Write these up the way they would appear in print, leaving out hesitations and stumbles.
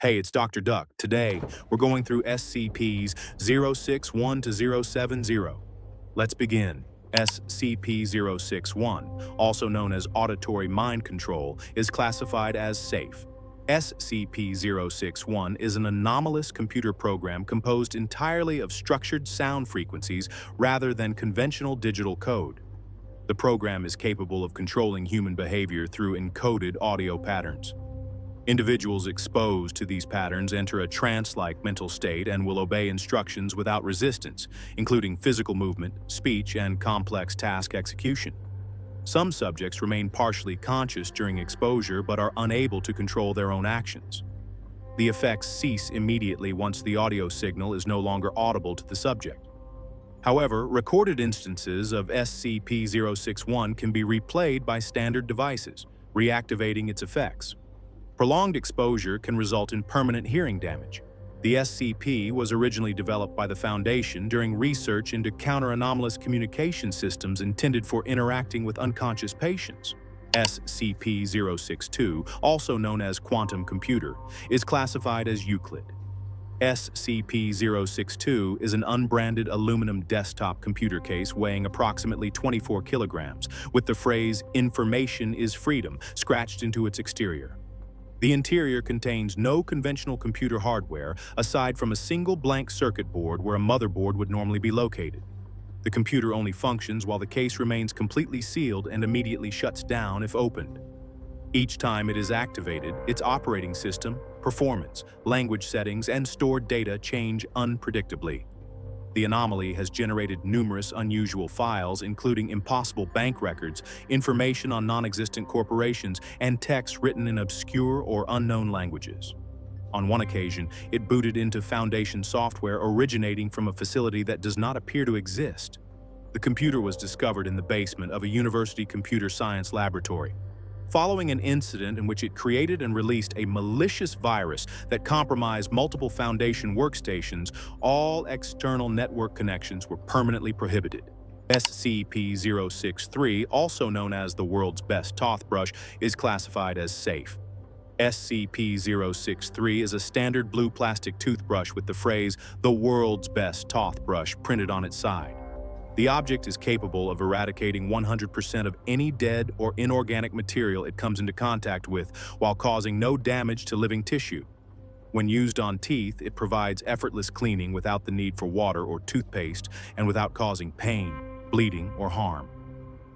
Hey, it's Dr. Duck. Today, we're going through SCPs 061 to 070. Let's begin. SCP-061, also known as Auditory Mind Control, is classified as safe. SCP-061 is an anomalous computer program composed entirely of structured sound frequencies rather than conventional digital code. The program is capable of controlling human behavior through encoded audio patterns. Individuals exposed to these patterns enter a trance-like mental state and will obey instructions without resistance, including physical movement, speech, and complex task execution. Some subjects remain partially conscious during exposure but are unable to control their own actions. The effects cease immediately once the audio signal is no longer audible to the subject. However, recorded instances of SCP-061 can be replayed by standard devices, reactivating its effects. Prolonged exposure can result in permanent hearing damage. The SCP was originally developed by the Foundation during research into counter-anomalous communication systems intended for interacting with unconscious patients. SCP-062, also known as Quantum Computer, is classified as Euclid. SCP-062 is an unbranded aluminum desktop computer case weighing approximately 24 kilograms, with the phrase "Information is freedom" scratched into its exterior. The interior contains no conventional computer hardware aside from a single blank circuit board where a motherboard would normally be located. The computer only functions while the case remains completely sealed and immediately shuts down if opened. Each time it is activated, its operating system, performance, language settings, and stored data change unpredictably. The anomaly has generated numerous unusual files, including impossible bank records, information on non-existent corporations, and text written in obscure or unknown languages. On one occasion, it booted into Foundation software originating from a facility that does not appear to exist. The computer was discovered in the basement of a university computer science laboratory. Following an incident in which it created and released a malicious virus that compromised multiple Foundation workstations, all external network connections were permanently prohibited. SCP-063, also known as the world's best TothBrush, is classified as safe. SCP-063 is a standard blue plastic toothbrush with the phrase "the world's best TothBrush" printed on its side. The object is capable of eradicating 100% of any dead or inorganic material it comes into contact with while causing no damage to living tissue. When used on teeth, it provides effortless cleaning without the need for water or toothpaste and without causing pain, bleeding, or harm.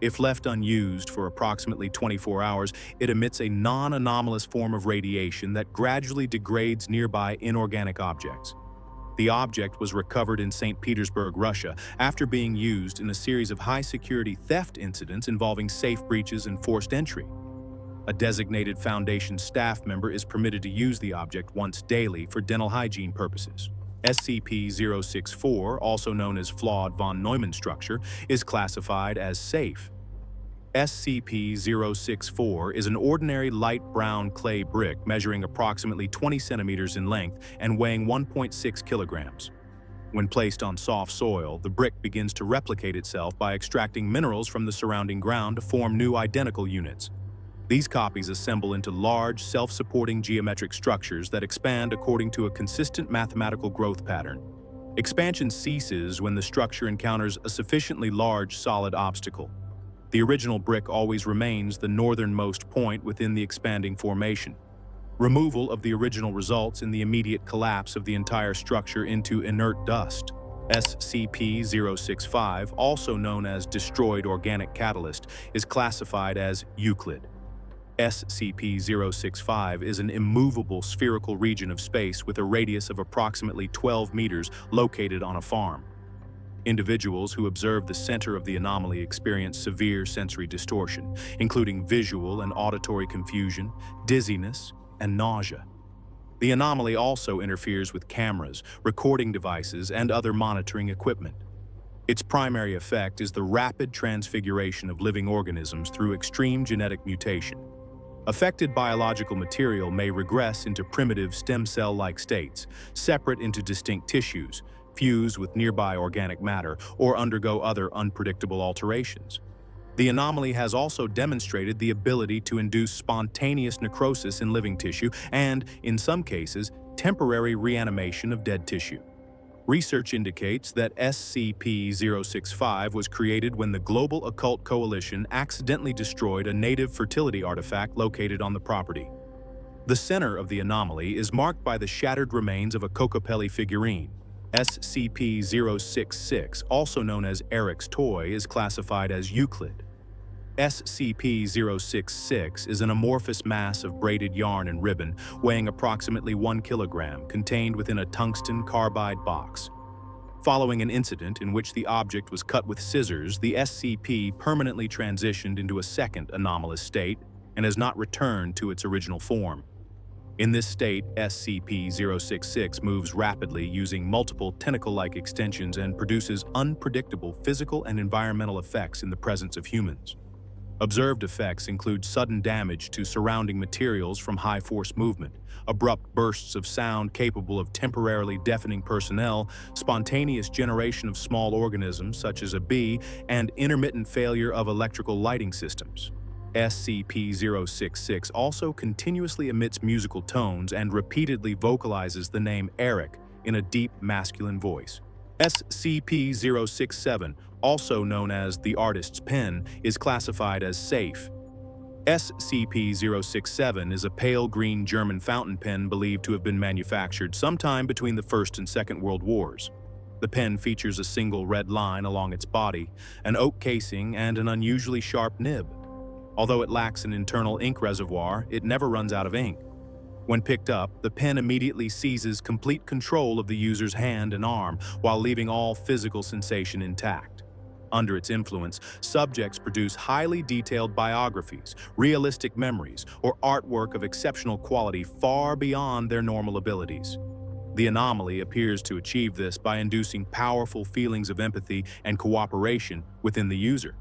If left unused for approximately 24 hours, it emits a non-anomalous form of radiation that gradually degrades nearby inorganic objects. The object was recovered in St. Petersburg, Russia, after being used in a series of high-security theft incidents involving safe breaches and forced entry. A designated Foundation staff member is permitted to use the object once daily for dental hygiene purposes. SCP-064, also known as Flawed von Neumann structure, is classified as safe. SCP-064 is an ordinary light brown clay brick measuring approximately 20 centimeters in length and weighing 1.6 kilograms. When placed on soft soil, the brick begins to replicate itself by extracting minerals from the surrounding ground to form new identical units. These copies assemble into large, self-supporting geometric structures that expand according to a consistent mathematical growth pattern. Expansion ceases when the structure encounters a sufficiently large, solid obstacle. The original brick always remains the northernmost point within the expanding formation. Removal of the original results in the immediate collapse of the entire structure into inert dust. SCP-065, also known as Destroyed Organic Catalyst, is classified as Euclid. SCP-065 is an immovable spherical region of space with a radius of approximately 12 meters located on a farm. Individuals who observe the center of the anomaly experience severe sensory distortion, including visual and auditory confusion, dizziness, and nausea. The anomaly also interferes with cameras, recording devices, and other monitoring equipment. Its primary effect is the rapid transfiguration of living organisms through extreme genetic mutation. Affected biological material may regress into primitive stem cell-like states, separate into distinct tissues, fuse with nearby organic matter, or undergo other unpredictable alterations. The anomaly has also demonstrated the ability to induce spontaneous necrosis in living tissue and, in some cases, temporary reanimation of dead tissue. Research indicates that SCP-065 was created when the Global Occult Coalition accidentally destroyed a native fertility artifact located on the property. The center of the anomaly is marked by the shattered remains of a Kokopelli figurine. SCP-066, also known as Eric's toy, is classified as Euclid. SCP-066 is an amorphous mass of braided yarn and ribbon weighing approximately 1 kilogram, contained within a tungsten carbide box. Following an incident in which the object was cut with scissors, the SCP permanently transitioned into a second anomalous state and has not returned to its original form. In this state, SCP-066 moves rapidly using multiple tentacle-like extensions and produces unpredictable physical and environmental effects in the presence of humans. Observed effects include sudden damage to surrounding materials from high-force movement, abrupt bursts of sound capable of temporarily deafening personnel, spontaneous generation of small organisms such as a bee, and intermittent failure of electrical lighting systems. SCP-066 also continuously emits musical tones and repeatedly vocalizes the name Eric in a deep masculine voice. SCP-067, also known as the Artist's Pen, is classified as safe. SCP-067 is a pale green German fountain pen believed to have been manufactured sometime between the First and Second World Wars. The pen features a single red line along its body, an oak casing, and an unusually sharp nib. Although it lacks an internal ink reservoir, it never runs out of ink. When picked up, the pen immediately seizes complete control of the user's hand and arm while leaving all physical sensation intact. Under its influence, subjects produce highly detailed biographies, realistic memories, or artwork of exceptional quality far beyond their normal abilities. The anomaly appears to achieve this by inducing powerful feelings of empathy and cooperation within the user.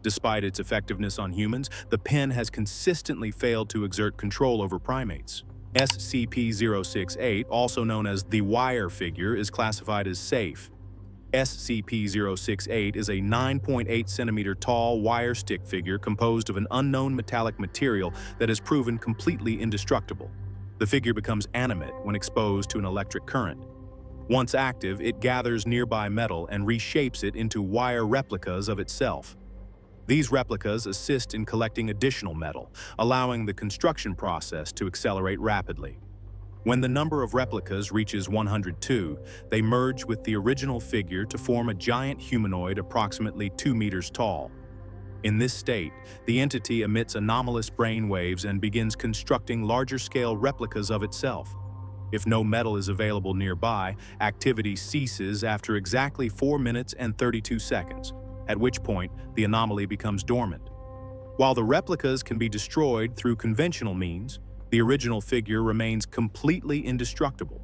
Despite its effectiveness on humans, the pen has consistently failed to exert control over primates. SCP-068, also known as the Wire figure, is classified as safe. SCP-068 is a 9.8 centimeter tall wire stick figure composed of an unknown metallic material that has proven completely indestructible. The figure becomes animate when exposed to an electric current. Once active, it gathers nearby metal and reshapes it into wire replicas of itself. These replicas assist in collecting additional metal, allowing the construction process to accelerate rapidly. When the number of replicas reaches 102, they merge with the original figure to form a giant humanoid approximately 2 meters tall. In this state, the entity emits anomalous brain waves and begins constructing larger-scale replicas of itself. If no metal is available nearby, activity ceases after exactly 4 minutes and 32 seconds. At which point the anomaly becomes dormant. While the replicas can be destroyed through conventional means, the original figure remains completely indestructible.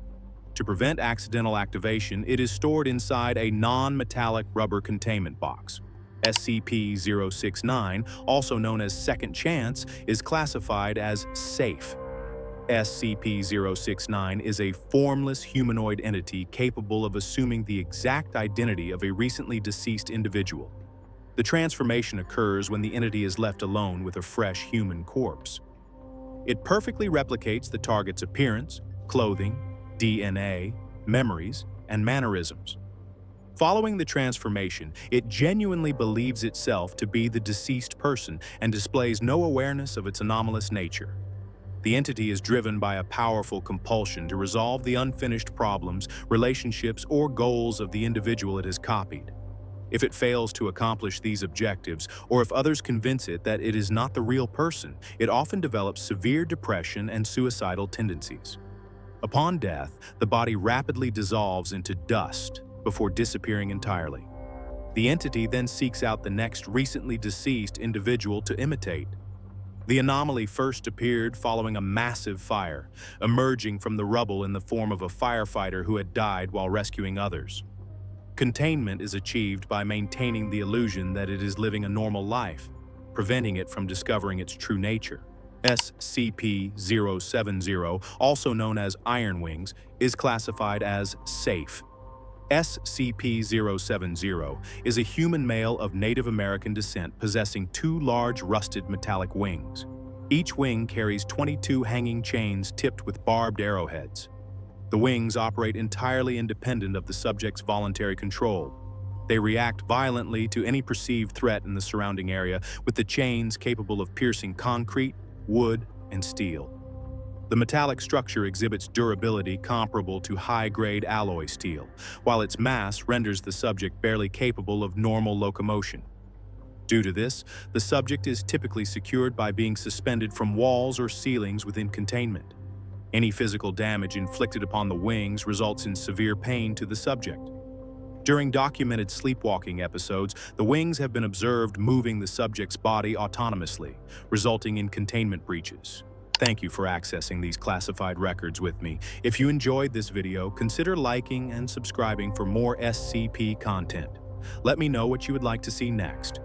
To prevent accidental activation, it is stored inside a non-metallic rubber containment box. SCP-069, also known as Second Chance, is classified as safe. SCP-069 is a formless humanoid entity capable of assuming the exact identity of a recently deceased individual. The transformation occurs when the entity is left alone with a fresh human corpse. It perfectly replicates the target's appearance, clothing, DNA, memories, and mannerisms. Following the transformation, it genuinely believes itself to be the deceased person and displays no awareness of its anomalous nature. The entity is driven by a powerful compulsion to resolve the unfinished problems, relationships, or goals of the individual it has copied. If it fails to accomplish these objectives, or if others convince it that it is not the real person, it often develops severe depression and suicidal tendencies. Upon death, the body rapidly dissolves into dust before disappearing entirely. The entity then seeks out the next recently deceased individual to imitate. The anomaly first appeared following a massive fire, emerging from the rubble in the form of a firefighter who had died while rescuing others. Containment is achieved by maintaining the illusion that it is living a normal life, preventing it from discovering its true nature. SCP-070, also known as Iron Wings, is classified as safe. SCP-070 is a human male of Native American descent possessing 2 large rusted metallic wings. Each wing carries 22 hanging chains tipped with barbed arrowheads. The wings operate entirely independent of the subject's voluntary control. They react violently to any perceived threat in the surrounding area, with the chains capable of piercing concrete, wood, and steel. The metallic structure exhibits durability comparable to high-grade alloy steel, while its mass renders the subject barely capable of normal locomotion. Due to this, the subject is typically secured by being suspended from walls or ceilings within containment. Any physical damage inflicted upon the wings results in severe pain to the subject. During documented sleepwalking episodes, the wings have been observed moving the subject's body autonomously, resulting in containment breaches. Thank you for accessing these classified records with me. If you enjoyed this video, consider liking and subscribing for more SCP content. Let me know what you would like to see next.